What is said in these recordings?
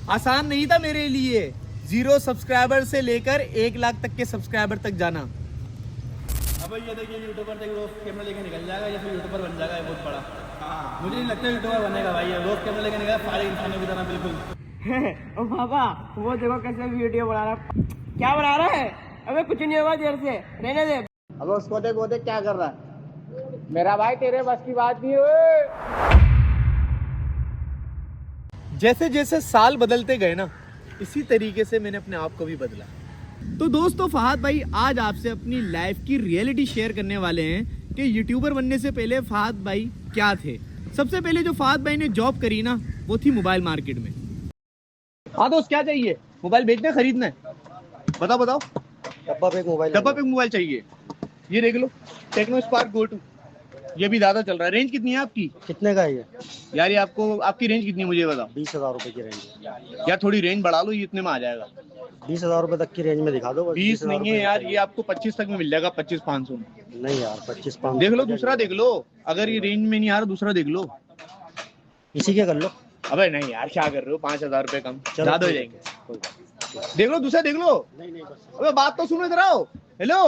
आसान नहीं था मेरे लिए 0 सब्सक्राइबर से लेकर 1 लाख तक के सब्सक्राइबर तक जाना। अब ये देखिए यूट्यूबर तक रोज कैमरा लेके निकल जाएगा या फिर यूट्यूबर बन जाएगा बहुत बड़ा। मुझे नहीं लगता यूट्यूबर बनेगा भाई, रोज कैमरा लेके निकल सारे इंसानों की तरह बिल्कुल। ओ पापा वो देखो कैसे वीडियो बना रहा, क्या बना रहा है? अबे कुछ नहीं होगा, देर से रहने दे। अब उसको देख, वो देख क्या कर रहा है। मेरा भाई तेरे बस की बात नहीं हुई। जैसे जैसे साल बदलते गए ना, इसी तरीके से मैंने अपने आप को भी बदला। तो दोस्तों फहद भाई आज आपसे अपनी लाइफ की रियलिटी शेयर करने वाले हैं कि यूट्यूबर बनने से पहले फहद भाई क्या थे। सबसे पहले जो फहद भाई ने जॉब करी ना, वो थी मोबाइल मार्केट में। हाँ दोस्त, क्या चाहिए? मोबाइल बेचना है, खरीदना है? बताओ बताओ। डब्बा पे मोबाइल चाहिए। ये देख लो, टेक्नो स्पार्क गो 2। ये भी ज्यादा चल रहा है। रेंज कितनी है आपकी? कितने का है ये? यार ये आपकी रेंज कितनी है मुझे बताओ। 20,000 रुपए की रेंज। यार थोड़ी रेंज बढ़ा लो, ये इतने में आ जाएगा। 20,000 रुपए तक की रेंज में दिखा दो। 20 नहीं है यार, ये आपको 25 तक में मिल जाएगा, 25,500 में। नहीं यार 25,500 देख लो, दूसरा देख लो। अगर ये रेंज में नहीं आ रहा, दूसरा देख लो। इसी के कर लो। अबे नहीं यार, क्या कर रहे हो? 5,000 रुपए कम ज्यादा हो जाएंगे। जाएंगे। देख लो, दूसरा देख लो। नहीं बस। अबे बात तो सुनो, इधर आओ। हेलो।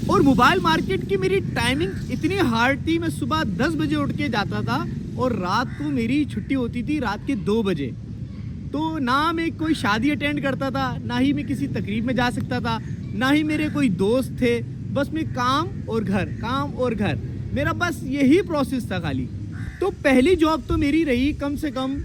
और मोबाइल मार्केट की मेरी टाइमिंग इतनी हार्ड थी, मैं सुबह 10 बजे उठ के जाता था और रात को मेरी छुट्टी होती थी रात के 2 बजे। तो ना मैं कोई शादी अटेंड करता था, ना ही मैं किसी तकरीब में जा सकता था, ना ही मेरे कोई दोस्त थे। बस मैं काम और घर, काम और घर, मेरा बस यही प्रोसेस था खाली। तो पहली जॉब तो मेरी रही कम से कम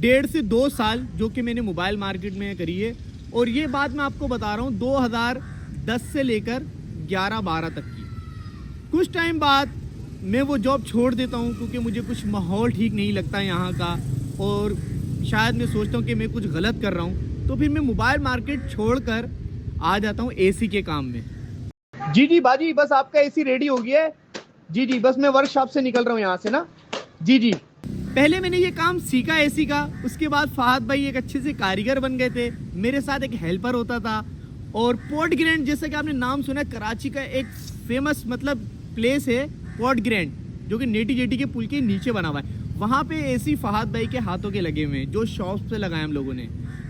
1.5 से 2 साल, जो कि मैंने मोबाइल मार्केट में करी है। और ये बात मैं आपको बता रहा हूँ 2010 से लेकर 11-12 तक की। कुछ टाइम बाद मैं वो जॉब छोड़ देता हूँ क्योंकि मुझे कुछ माहौल ठीक नहीं लगता यहाँ का, और शायद मैं सोचता हूँ कि मैं कुछ गलत कर रहा हूँ। तो फिर मैं मोबाइल मार्केट छोड़कर आ जाता हूँ एसी के काम में। जी बाजी, बस आपका एसी रेडी हो गया है। जी बस मैं वर्कशॉप से निकल रहा हूँ यहाँ से ना। जी पहले मैंने ये काम सीखा एसी का, उसके बाद फहद भाई एक अच्छे से कारीगर बन गए थे। मेरे साथ एक हेल्पर होता था। और पोर्ट ग्रैंड, जैसे कि आपने नाम सुना है, कराची का एक फेमस प्लेस है पोर्ट ग्रैंड, जो कि नेटी जेटी के पुल के नीचे बना हुआ है। वहाँ पे एसी फहद भाई के हाथों के लगे हुए हैं, जो शॉप से लगाए हम लोगों ने।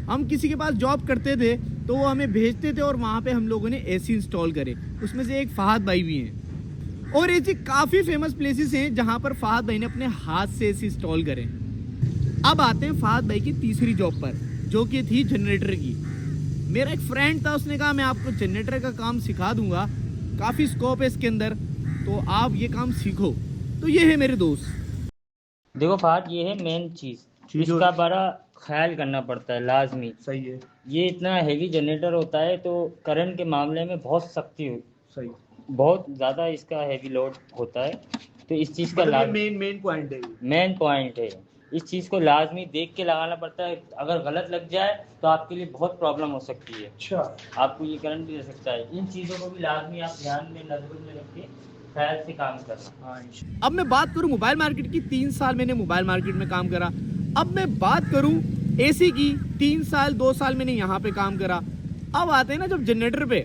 हम किसी के पास जॉब करते थे तो वो हमें भेजते थे और वहाँ पे हम लोगों ने एसी इंस्टॉल करे। उसमें से एक फहद भाई भी हैं। और ऐसी काफ़ी फेमस प्लेसेस हैं जहाँ पर फहद भाई ने अपने हाथ से एसी इंस्टॉल करे। अब आते हैं फहद भाई की तीसरी जॉब पर, जो कि थी जनरेटर की। मेरा एक फ्रेंड था, उसने कहा मैं आपको जनरेटर का काम सिखा दूंगा, काफ़ी स्कोप है इसके अंदर, तो आप ये काम सीखो। तो ये है मेरे दोस्त। देखो फहद, ये है मेन चीज़, इसका बड़ा ख्याल करना पड़ता है लाजमी। सही है। ये इतना हैवी जनरेटर होता है तो करंट के मामले में बहुत सख्ती हो, सही, बहुत ज़्यादा इसका हैवी लोड होता है। तो इस चीज़ का मेन पॉइंट है। मेन पॉइंट है, इस चीज़ को लाजमी देख के लगाना पड़ता है। अगर गलत लग जाए तो आपके लिए बहुत प्रॉब्लम हो सकती है। अच्छा, आपको ये करंट भी दे सकता है। इन चीज़ों को भी लाजमी आप ध्यान में, नजर में रख के ख्याल से काम करना। अब मैं बात करूं मोबाइल मार्केट की, 3 साल मैंने मोबाइल मार्केट में काम करा। अब मैं बात करूं एसी की, 3 साल 2 साल मैंने यहाँ पे काम करा। अब आते हैं ना जब जनरेटर पे,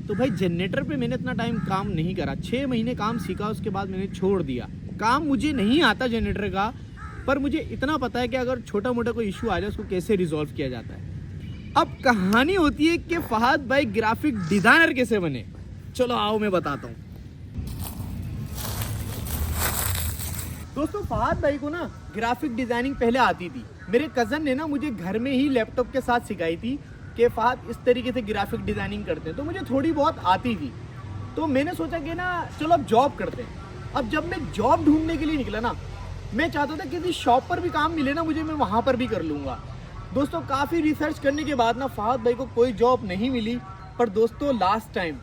तो भाई जनरेटर पे मैंने इतना टाइम काम नहीं करा। 6 महीने काम सीखा, उसके बाद मैंने छोड़ दिया। काम मुझे नहीं आता जनरेटर का, पर मुझे इतना पता है कि अगर छोटा मोटा कोई इशू आ जाए उसको कैसे रिजॉल्व किया जाता है। अब कहानी होती है कि फहद भाई ग्राफिक डिजाइनर कैसे बने। चलो आओ मैं बताता हूँ। दोस्तों फहद भाई को ना ग्राफिक डिजाइनिंग पहले आती थी। मेरे कज़न ने ना मुझे घर में ही लैपटॉप के साथ सिखाई थी कि फहद इस तरीके से ग्राफिक डिजाइनिंग करते हैं, तो मुझे थोड़ी बहुत आती थी। तो मैंने सोचा कि ना चलो अब जॉब करते हैं। अब जब मैं जॉब ढूंढने के लिए निकला ना, मैं चाहता था किसी शॉप पर भी काम मिले ना मुझे, मैं वहाँ पर भी कर लूँगा। दोस्तों काफ़ी रिसर्च करने के बाद ना फहद भाई को कोई जॉब नहीं मिली। पर दोस्तों लास्ट टाइम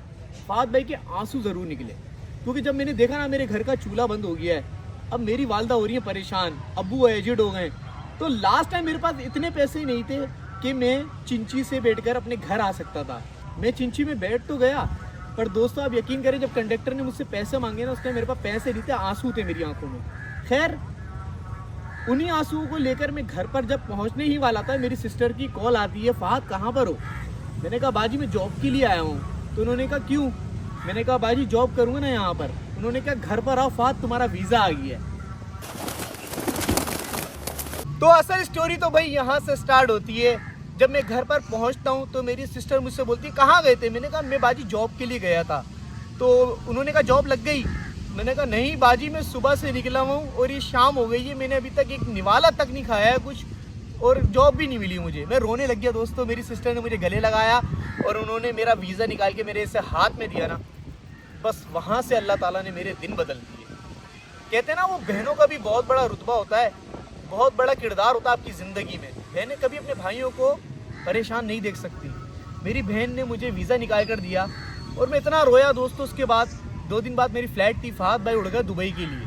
फहद भाई के आंसू ज़रूर निकले, क्योंकि जब मैंने देखा ना मेरे घर का चूल्हा बंद हो गया है, अब मेरी वालदा हो रही है परेशान, अब्बू एजेड हो गए। तो लास्ट टाइम मेरे पास इतने पैसे नहीं थे कि मैं चिंची से बैठकर अपने घर आ सकता था। मैं चिंची में बैठ तो गया, पर दोस्तों आप यकीन करें जब कंडक्टर ने मुझसे पैसे मांगे ना, उसने मेरे पास पैसे नहीं थे, आंसू थे मेरी आंखों में। खैर उन्हीं आंसुओं को लेकर मैं घर पर जब पहुंचने ही वाला था, मेरी सिस्टर की कॉल आती है, फहद कहाँ पर हो? मैंने कहा बाजी मैं जॉब के लिए आया हूँ। तो उन्होंने कहा क्यों? मैंने कहा बाजी जॉब करूँगा ना यहाँ पर। उन्होंने कहा घर पर आओ फहद, तुम्हारा वीज़ा आ गया है। तो असल स्टोरी तो भाई यहाँ से स्टार्ट होती है। जब मैं घर पर पहुंचता हूं तो मेरी सिस्टर मुझसे बोलती कहाँ गए थे। मैंने कहा मैं बाजी जॉब के लिए गया था। तो उन्होंने कहा जॉब लग गई। मैंने कहा नहीं बाजी, मैं सुबह से निकला हूँ और ये शाम हो गई है, मैंने अभी तक एक निवाला तक नहीं खाया है कुछ, और जॉब भी नहीं मिली मुझे। मैं रोने लग गया दोस्तों। मेरी सिस्टर ने मुझे गले लगाया और उन्होंने मेरा वीज़ा निकाल के मेरे ऐसे हाथ में दिया ना, बस वहाँ से अल्लाह ताला ने मेरे दिन बदल दिए। कहते हैं ना वो बहनों का भी बहुत बड़ा रुतबा होता है, बहुत बड़ा किरदार होता है आपकी ज़िंदगी में। बहनें कभी अपने भाइयों को परेशान नहीं देख सकती। मेरी बहन ने मुझे वीज़ा निकाल कर दिया और मैं इतना रोया दोस्तों। उसके बाद 2 दिन बाद मेरी फ़्लाइट थी, फहद भाई उड़ गए दुबई के लिए।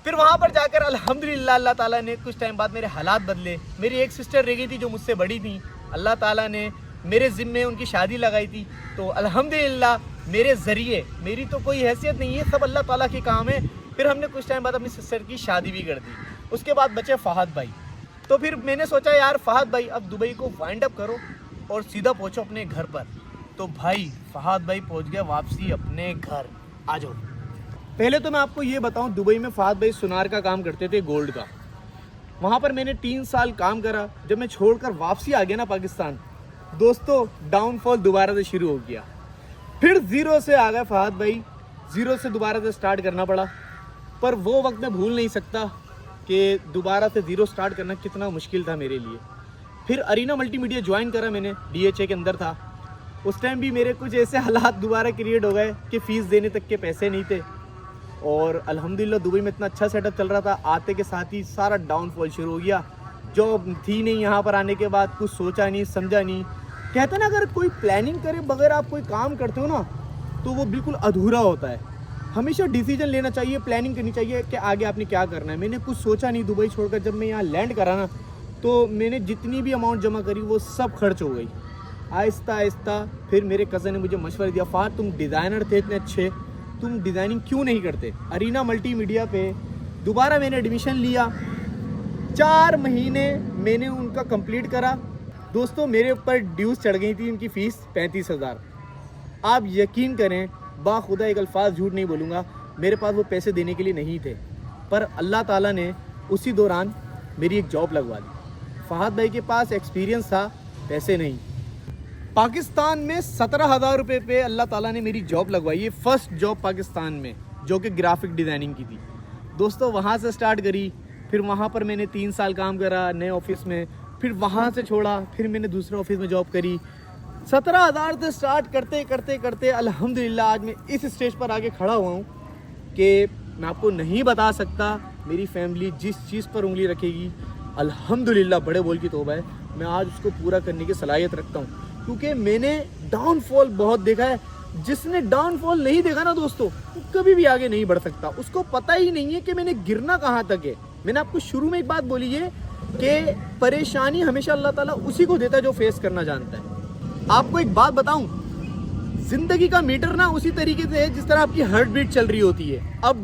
फिर वहाँ पर जाकर अल्हम्दुलिल्लाह अल्लाह ताला ने कुछ टाइम बाद मेरे हालात बदले। मेरी एक सिस्टर रह गई थी जो मुझसे बड़ी थी, अल्लाह ताला ने मेरे ज़िम्मे उनकी शादी लगाई थी। तो अल्हम्दुलिल्लाह मेरे ज़रिए, मेरी तो कोई हैसियत नहीं है, सब अल्लाह ताला के काम है। फिर हमने कुछ टाइम बाद अपनी सिस्टर की शादी भी कर दी। उसके बाद बचे फहद भाई। तो फिर मैंने सोचा यार फहद भाई अब दुबई को वाइंड अप करो और सीधा पहुँचो अपने घर पर। तो भाई फहद भाई पहुँच गया वापसी अपने घर। आ जाओ। पहले तो मैं आपको ये बताऊं, दुबई में फहद भाई सुनार का काम करते थे, गोल्ड का। वहाँ पर मैंने 3 साल काम करा। जब मैं छोड़कर वापसी आ गया ना पाकिस्तान, दोस्तों डाउनफॉल दोबारा से शुरू हो गया। फिर ज़ीरो से आ गए फहद भाई, ज़ीरो से दोबारा से स्टार्ट करना पड़ा। पर वो वक्त मैं भूल नहीं सकता कि दोबारा से ज़ीरो स्टार्ट करना कितना मुश्किल था मेरे लिए। फिर अरीना मल्टीमीडिया ज्वाइन करा मैंने, DHA के अंदर था। उस टाइम भी मेरे कुछ ऐसे हालात दोबारा क्रिएट हो गए कि फ़ीस देने तक के पैसे नहीं थे। और अल्हम्दुलिल्लाह दुबई में इतना अच्छा सेटअप चल रहा था, आते के साथ ही सारा डाउनफॉल शुरू हो गया। जॉब थी नहीं यहाँ पर आने के बाद, कुछ सोचा नहीं समझा नहीं। कहते ना अगर कोई प्लानिंग करे बगैर आप कोई काम करते हो ना तो वो बिल्कुल अधूरा होता है। हमेशा डिसीजन लेना चाहिए, प्लानिंग करनी चाहिए कि आगे आपने क्या करना है। मैंने कुछ सोचा नहीं। दुबई छोड़कर जब मैं यहाँ लैंड करा ना तो मैंने जितनी भी अमाउंट जमा करी वो सब खर्च हो गई। आहिस्ता आहिस्ता फिर मेरे कज़न ने मुझे मशवरा दिया, फहद तुम डिज़ाइनर थे इतने अच्छे, तुम डिज़ाइनिंग क्यों नहीं करते। अरीना मल्टीमीडिया पे दोबारा मैंने एडमिशन लिया। 4 महीने मैंने उनका कंप्लीट करा। दोस्तों मेरे ऊपर ड्यूज़ चढ़ गई थी उनकी फ़ीस 35,000। आप यकीन करें, बाखुदा एक अल्फाज झूठ नहीं बोलूँगा, मेरे पास वो पैसे देने के लिए नहीं थे। पर अल्लाह ताला ने उसी दौरान मेरी एक जॉब लगवा दी। फहद भाई के पास एक्सपीरियंस था, पैसे नहीं। पाकिस्तान में 17,000 रुपये पे अल्लाह ताला ने मेरी जॉब लगवाई है। फर्स्ट जॉब पाकिस्तान में जो कि ग्राफिक डिज़ाइनिंग की थी। दोस्तों वहाँ से स्टार्ट करी। फिर वहाँ पर मैंने 3 साल काम करा नए ऑफिस में। फिर वहाँ से छोड़ा, फिर मैंने दूसरे ऑफिस में जॉब करी। 17,000 से स्टार्ट करते करते करते अल्हम्दुलिल्लाह आज मैं इस स्टेज पर आके खड़ा हुआ हूँ कि मैं आपको नहीं बता सकता मेरी फैमिली जिस चीज़ पर उंगली रखेगी, अल्हम्दुलिल्लाह बड़े बोल की तौबा है, मैं आज उसको पूरा करने की सलाहियत रखता हूँ। क्योंकि मैंने डाउनफॉल बहुत देखा है। जिसने डाउनफॉल नहीं देखा ना दोस्तों, वो कभी भी आगे नहीं बढ़ सकता। उसको पता ही नहीं है कि मैंने गिरना कहाँ तक है। मैंने आपको शुरू में एक बात बोली है कि परेशानी हमेशा अल्लाह ताला उसी को देता है जो फेस करना जानता है। आपको एक बात बताऊं, जिंदगी का मीटर ना उसी तरीके से है जिस तरह आपकी हार्ट बीट चल रही होती है, अप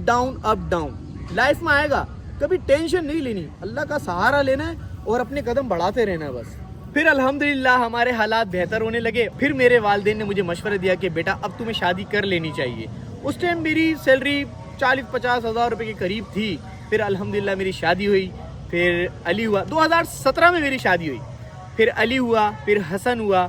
डाउन। लाइफ में आएगा, कभी टेंशन नहीं लेनी, अल्लाह का सहारा लेना है और अपने कदम बढ़ाते रहना है बस। फिर अल्हम्दुलिल्लाह हमारे हालात बेहतर होने लगे। फिर मेरे वालिदैन ने मुझे मशवरा दिया कि बेटा अब तुम्हें शादी कर लेनी चाहिए। उस टाइम मेरी सैलरी 40-50 हज़ार रुपये के करीब थी। फिर अल्हम्दुलिल्लाह मेरी शादी हुई। फिर अली हुआ। 2017 में मेरी शादी हुई। फिर अली हुआ, फिर हसन हुआ।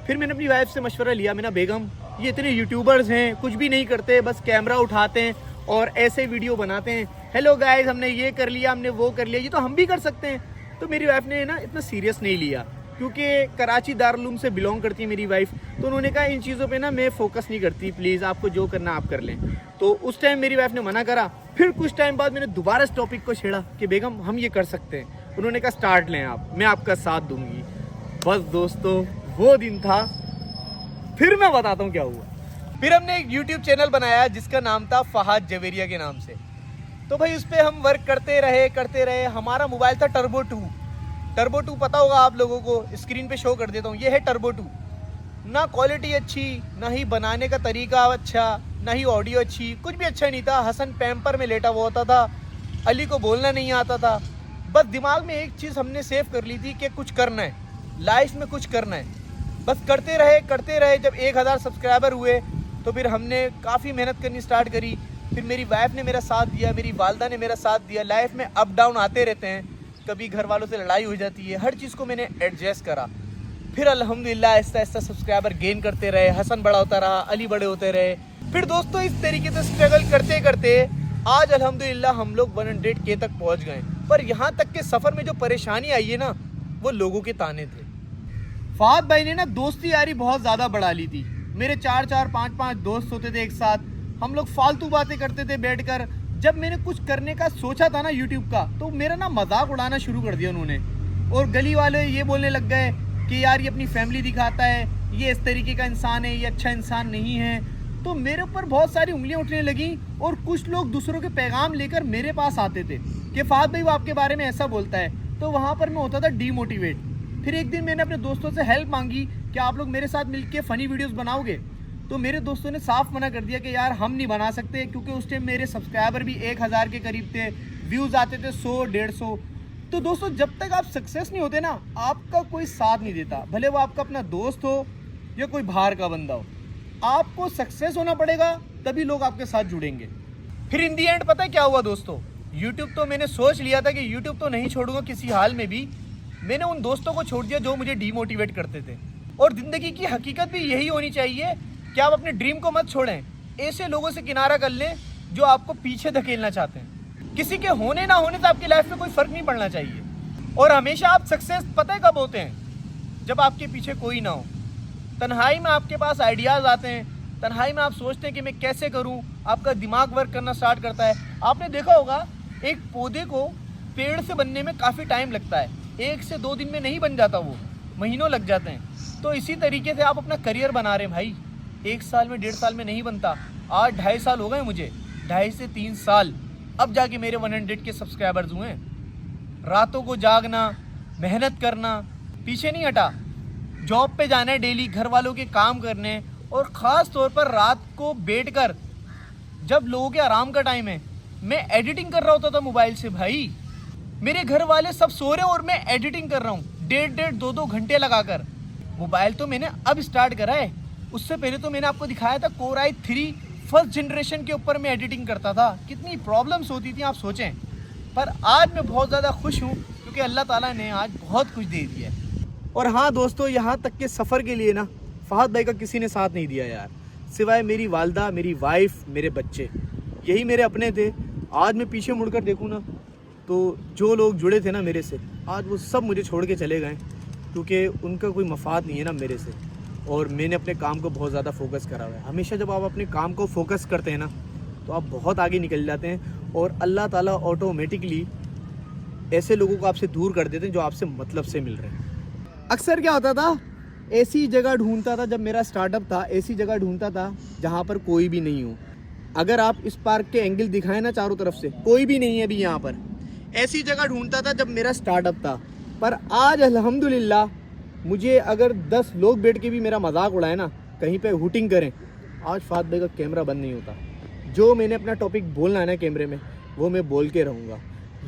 फिर मैंने अपनी वाइफ से मशवरा लिया, मैंने बेगम ये इतने यूट्यूबर्स हैं, कुछ भी नहीं करते, बस कैमरा उठाते हैं और ऐसे वीडियो बनाते हैं, हेलो गाइस हमने ये कर लिया, हमने वो कर लिया, ये तो हम भी कर सकते हैं। तो मेरी वाइफ ने ना इतना सीरियस नहीं लिया, क्योंकि कराची दारुल उलूम से बिलोंग करती है मेरी वाइफ। तो उन्होंने कहा इन चीज़ों पे ना मैं फोकस नहीं करती, प्लीज़ आपको जो करना आप कर लें। तो उस टाइम मेरी वाइफ ने मना करा। फिर कुछ टाइम बाद मैंने दोबारा इस टॉपिक को छेड़ा कि बेगम हम ये कर सकते हैं। उन्होंने कहा स्टार्ट लें आप, मैं आपका साथ दूंगी। बस दोस्तों वो दिन था। फिर मैं बताता हूँ क्या हुआ। फिर हमने एक यूट्यूब चैनल बनाया जिसका नाम था फहद जवेरिया के नाम से। तो भाई उस पर हम वर्क करते रहे। हमारा मोबाइल था टर्बो 2 पता होगा आप लोगों को, स्क्रीन पे शो कर देता हूँ, ये है टर्बो 2। ना क्वालिटी अच्छी, ना ही बनाने का तरीका अच्छा, ना ही ऑडियो अच्छी, कुछ भी अच्छा नहीं था। हसन पैम्पर में लेटा हुआ होता था, अली को बोलना नहीं आता था। बस दिमाग में एक चीज़ हमने सेव कर ली थी कि कुछ करना है, लाइफ में कुछ करना है। बस करते रहे। जब 1000 सब्सक्राइबर हुए तो फिर हमने काफ़ी मेहनत करनी स्टार्ट करी। फिर मेरी वाइफ ने मेरा साथ दिया, मेरी वालदा ने मेरा साथ दिया। लाइफ में अप डाउन आते रहते हैं, कभी घर वालों से लड़ाई हो जाती है, हर चीज़ को मैंने एडजस्ट करा। फिर अल्हम्दुलिल्लाह आहिस्ता आहिस्ता सब्सक्राइबर गेन करते रहे, हसन बड़ा होता रहा, अली बड़े होते रहे। फिर दोस्तों इस तरीके से स्ट्रगल करते करते आज अल्हम्दुलिल्लाह हम लोग 100K तक पहुंच गए। पर यहाँ तक के सफ़र में जो परेशानी आई है ना, वो लोगों के ताने थे। फहद भाई ने ना दोस्ती यारी बहुत ज़्यादा बढ़ा ली थी। मेरे 4-4, 5-5 दोस्त होते थे एक साथ, हम लोग फालतू बातें करते थे बैठकर। जब मैंने कुछ करने का सोचा था ना यूट्यूब का, तो मेरा ना मजाक उड़ाना शुरू कर दिया उन्होंने। और गली वाले ये बोलने लग गए कि यार ये अपनी फैमिली दिखाता है, ये इस तरीके का इंसान है, ये अच्छा इंसान नहीं है। तो मेरे ऊपर बहुत सारी उंगलियां उठने लगी और कुछ लोग दूसरों के पैगाम लेकर मेरे पास आते थे कि फहद भाई वो आपके बारे में ऐसा बोलता है। तो वहाँ पर मैं होता था डीमोटिवेट। फिर एक दिन मैंने अपने दोस्तों से हेल्प मांगी कि आप लोग मेरे साथ मिलकर फ़नी वीडियोस बनाओगे। तो मेरे दोस्तों ने साफ मना कर दिया कि यार हम नहीं बना सकते, क्योंकि उस टाइम मेरे सब्सक्राइबर भी 1000 के करीब थे, व्यूज़ आते थे 100-150। तो दोस्तों जब तक आप सक्सेस नहीं होते ना, आपका कोई साथ नहीं देता, भले वो आपका अपना दोस्त हो या कोई बाहर का बंदा हो। आपको सक्सेस होना पड़ेगा, तभी लोग आपके साथ जुड़ेंगे। फिर इन दी एंड पता है क्या हुआ दोस्तों, यूट्यूब तो मैंने सोच लिया था कि यूट्यूब तो नहीं छोड़ूंगा किसी हाल में भी। मैंने उन दोस्तों को छोड़ दिया जो मुझे डीमोटिवेट करते थे। और ज़िंदगी की हकीकत भी यही होनी चाहिए कि आप अपने ड्रीम को मत छोड़ें, ऐसे लोगों से किनारा कर लें जो आपको पीछे धकेलना चाहते हैं। किसी के होने ना होने से आपकी लाइफ में कोई फ़र्क नहीं पड़ना चाहिए। और हमेशा आप सक्सेस पता है कब होते हैं, जब आपके पीछे कोई ना हो। तन्हाई में आपके पास आइडियाज़ आते हैं, तन्हाई में आप सोचते हैं कि मैं कैसे करूं, आपका दिमाग वर्क करना स्टार्ट करता है। आपने देखा होगा एक पौधे को पेड़ से बनने में काफ़ी टाइम लगता है, 1 से 2 दिन में नहीं बन जाता, वो महीनों लग जाते हैं। तो इसी तरीके से आप अपना करियर बना रहे हैं भाई, 1 साल में 1.5 साल में नहीं बनता। आज 2.5 साल हो गए मुझे, 2.5 से 3 साल, अब जाके मेरे 100 के सब्सक्राइबर्स हुए हैं। रातों को जागना, मेहनत करना, पीछे नहीं हटा। जॉब पे जाना है डेली, घर वालों के काम करने, और ख़ास तौर पर रात को बैठकर जब लोगों के आराम का टाइम है, मैं एडिटिंग कर रहा होता था मोबाइल से भाई। मेरे घर वाले सब सो रहे हैं और मैं एडिटिंग कर रहा हूँ 1.5 2 घंटे लगाकर। मोबाइल तो मैंने अब स्टार्ट करा है, उससे पहले तो मैंने आपको दिखाया था Core i3 फर्स्ट जनरेशन के ऊपर मैं एडिटिंग करता था। कितनी प्रॉब्लम्स होती थी आप सोचें। पर आज मैं बहुत ज़्यादा खुश हूँ क्योंकि अल्लाह ताला ने आज बहुत कुछ दे दिया है। और हाँ दोस्तों, यहाँ तक के सफ़र के लिए ना फहद भाई का किसी ने साथ नहीं दिया यार, सिवाय मेरी वालदा, मेरी वाइफ, मेरे बच्चे। यही मेरे अपने थे। आज मैं पीछे मुड़कर देखूँ ना, तो जो लोग जुड़े थे ना मेरे से, आज वो सब मुझे छोड़ के चले गए, क्योंकि उनका कोई मफाद नहीं है ना मेरे से। और मैंने अपने काम को बहुत ज़्यादा फोकस करा हुआ है। हमेशा जब आप अपने काम को फोकस करते हैं ना, तो आप बहुत आगे निकल जाते हैं और अल्लाह ताला ऑटोमेटिकली ऐसे लोगों को आपसे दूर कर देते हैं जो आपसे मतलब से मिल रहे हैं। अक्सर क्या होता था, ऐसी जगह ढूंढता था, जब मेरा स्टार्टअप था ऐसी जगह ढूंढता था जहाँ पर कोई भी नहीं हो। अगर आप इस पार्क के एंगल दिखाएं ना, चारों तरफ से कोई भी नहीं है अभी यहाँ पर। ऐसी जगह ढूंढता था जब मेरा स्टार्टअप था। पर आज अल्हम्दुलिल्लाह मुझे अगर 10 लोग बैठ के भी मेरा मजाक उड़ाए ना, कहीं पे हुटिंग करें, आज फहद भाई का कैमरा बंद नहीं होता। जो मैंने अपना टॉपिक बोलना है ना कैमरे में, वो मैं बोल के रहूँगा।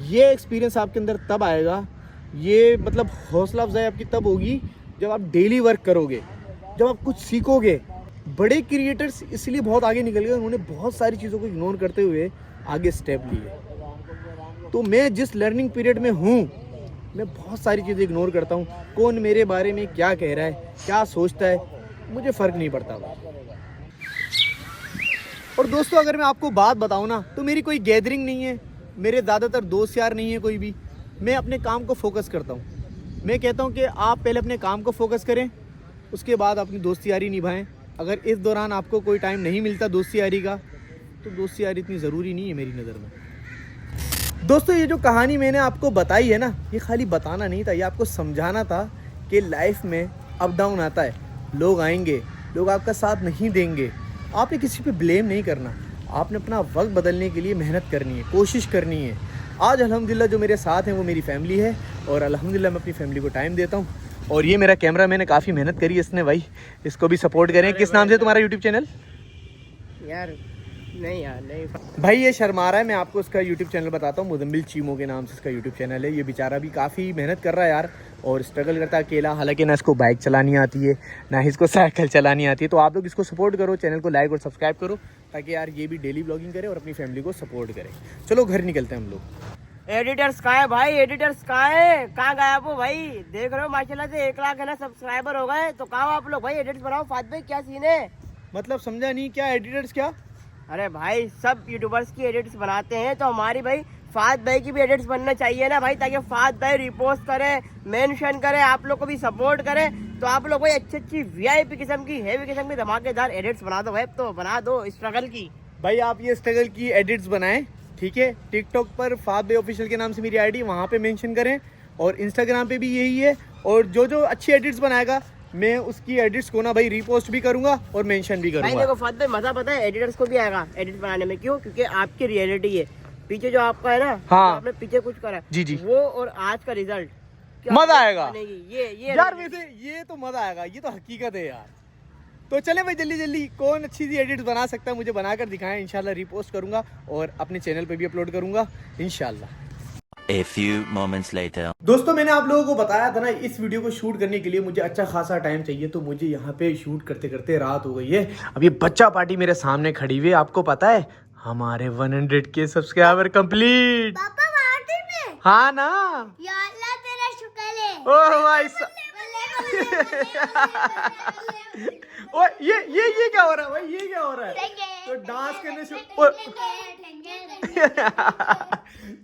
ये एक्सपीरियंस आपके अंदर तब आएगा, ये मतलब हौसला अफजाई आपकी तब होगी जब आप डेली वर्क करोगे, जब आप कुछ सीखोगे। बड़े क्रिएटर्स इसलिए बहुत आगे निकल गए, उन्होंने बहुत सारी चीज़ों को इग्नोर करते हुए आगे स्टेप लिए। तो मैं जिस लर्निंग पीरियड में हूँ, मैं बहुत सारी चीज़ें इग्नोर करता हूँ। कौन मेरे बारे में क्या कह रहा है, क्या सोचता है, मुझे फ़र्क नहीं पड़ता। और दोस्तों अगर मैं आपको बात बताऊँ ना, तो मेरी कोई गैदरिंग नहीं है, मेरे ज़्यादातर दोस्त यार नहीं है कोई भी। मैं अपने काम को फोकस करता हूँ। मैं कहता हूँ कि आप पहले अपने काम को फोकस करें, उसके बाद अपनी दोस्ती यारी निभाएं। अगर इस दौरान आपको कोई टाइम नहीं मिलता दोस्ती यारी का, तो दोस्ती यारी इतनी ज़रूरी नहीं है मेरी नज़र में। दोस्तों ये जो कहानी मैंने आपको बताई है ना, ये खाली बताना नहीं था, ये आपको समझाना था कि लाइफ में अप डाउन आता है, लोग आएंगे, लोग आपका साथ नहीं देंगे। आपने किसी पे ब्लेम नहीं करना, आपने अपना वक्त बदलने के लिए मेहनत करनी है, कोशिश करनी है। आज अल्हम्दुलिल्लाह जो मेरे साथ हैं वो मेरी फैमिली है, और अल्हम्दुलिल्लाह मैं अपनी फैमिली को टाइम देता हूँ। और ये मेरा कैमरा मैंने काफ़ी मेहनत करी है इसने भाई, इसको भी सपोर्ट करें। किस नाम से तुम्हारा यूट्यूब चैनल? यार नहीं भाई ये शर्मा रहा है, मैं आपको उसका यूट्यूब चैनल बताता हूँ। मुजम्मिल चीमो के नाम से इसका यूट्यूब चैनल है। ये बेचारा भी काफ़ी मेहनत कर रहा है यार, और स्ट्रगल करता है अकेला। हालांकि ना इसको बाइक चलानी आती है, ना ही इसको साइकिल चलानी आती है। तो आप लोग इसको सपोर्ट करो, चैनल को लाइक और सब्सक्राइब करो, ताकि यार ये भी डेली ब्लॉगिंग करे और अपनी फैमिली को सपोर्ट करे। चलो घर निकलते हैं हम लोग। एडिटर्स कहाँ है भाई, एडिटर्स कहाँ है, कहाँ गए आप हो भाई? देख रहे हो माशाल्लाह से 1 लाख है ना सब्सक्राइबर हो गए, तो कहाँ हो आप लोग भाई? एडिट्स बनाओ फात भाई, क्या सीन है? मतलब समझा नहीं, क्या एडिटर्स क्या? अरे भाई सब यूट्यूबर्स की एडिट्स बनाते हैं, तो हमारी भाई फात भाई की भी एडिट्स बनना चाहिए ना भाई, ताकि फात भाई रिपोस्ट करे, मेंशन करे, आप लोग को भी सपोर्ट करे। तो आप लोग भाई अच्छी अच्छी वीआईपी किस्म की, हेवी किस्म की धमाकेदार एडिट्स बना दो भाई, तो बना दो स्ट्रगल की। भाई आप ये स्ट्रगल की एडिट्स बनाएं, ठीक है? टिकटॉक पर फात भाई ऑफिशियल के नाम से मेरी आईडी, वहाँ पे मेंशन करें, और इंस्टाग्राम पे भी यही है। और जो जो अच्छी एडिट्स बनाएगा मैं उसकी एडिट्स को ना भाई रीपोस्ट भी करूंगा और मेंशन भी भाई करूंगा। देखो फात भाई मजा पता है एडिटर्स को भी आएगा एडिट बनाने में, क्यों? क्योंकि आपकी रियलिटी है, पीछे जो आपका है ना, हाँ। जो आपने पीछे कुछ करा जी जी, वो और आज का रिजल्ट मजा आएगा ये यार। वैसे ये तो मजा आएगा, ये तो हकीकत है यार। तो चले भाई जल्दी जल्दी, कौन अच्छी सी एडिट्स बना सकता है मुझे बनाकर दिखाएं, इंशाल्लाह रीपोस्ट करूंगा और अपने चैनल पे भी अपलोड करूंगा इंशाल्लाह। A few moments later. दोस्तों मैंने आप लोगों को बताया था ना, इस वीडियो को शूट करने के लिए मुझे अच्छा खासा टाइम चाहिए, तो मुझे यहाँ पे शूट करते करते रात हो गई है। अब ये बच्चा पार्टी मेरे सामने खड़ी हुई है, आपको पता है हमारे 100 के सब्सक्राइबर कंप्लीट। पापा मार्केट में हाँ ना, या अल्लाह तेरा शुक्र है। ओ भाई ओ ये क्या हो रहा है भाई, ये क्या हो रहा है? तो डांस करने से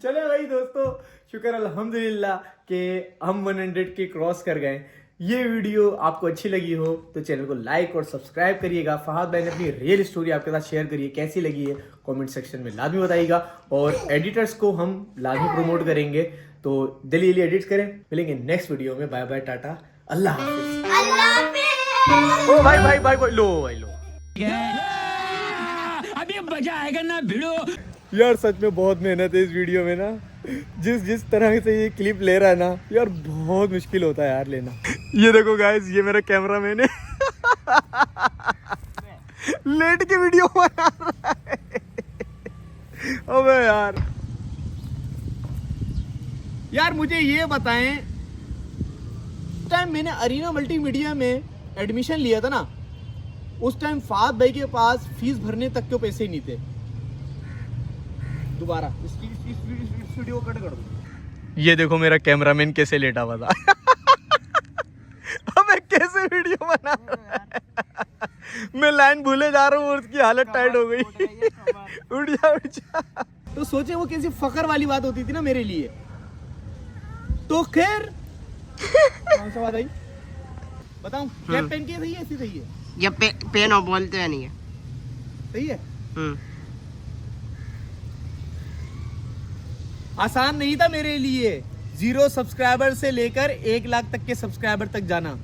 चले भाई दोस्तों, शुक्र अल्हम्दुलिल्लाह कि हम 100 के क्रॉस कर गए। ये वीडियो आपको अच्छी लगी हो तो चैनल को लाइक और सब्सक्राइब करिएगा। फहाद भाई ने अपनी रियल स्टोरी आपके साथ शेयर करिए, कैसी लगी है कमेंट सेक्शन में लाजमी बताइएगा। और एडिटर्स को हम लाजमी प्रमोट करेंगे, तो जल्दी जल्दी एडिट करें। मिलेंगे नेक्स्ट वीडियो में, बाय बाय, टाटा, अल्लाह हाफिज। ओ भाई भाई भाई लो भाई लो, अभी मजा आएगा ना भिड़ो। यार सच में बहुत मेहनत है इस वीडियो में ना, जिस तरह से ये क्लिप ले रहा है ना यार, बहुत मुश्किल होता है यार लेना। ये देखो गाइस, ये मेरा कैमरा मैन है लेट के वीडियो बना रहा है। अबे यार मुझे ये बताएं, टाइम मैंने अरीना मल्टीमीडिया में एडमिशन लिया था ना, उस टाइम फात भाई के पास फीस भरने तक के पैसे ही नहीं थे। दोबारा इस वीडियो को कट कर दो। ये देखो मेरा कैमरामैन कैसे लेटा हुआ था अबे कैसे वीडियो बना रहा है? मैं लाइन भूले जा रहा हूँ और उसकी हालत टाइट हो गई उठ जा। तो सोचे वो कैसी फकर वाली बात होती थी ना मेरे लिए। तो खैर कौन सा बात आई बताऊं? कैप पहन के सही है, ऐसी सही है? ये पेन और बोलते हैं नहीं है, सही है। आसान नहीं था मेरे लिए 0 सब्सक्राइबर से लेकर 1 लाख तक के सब्सक्राइबर तक जाना।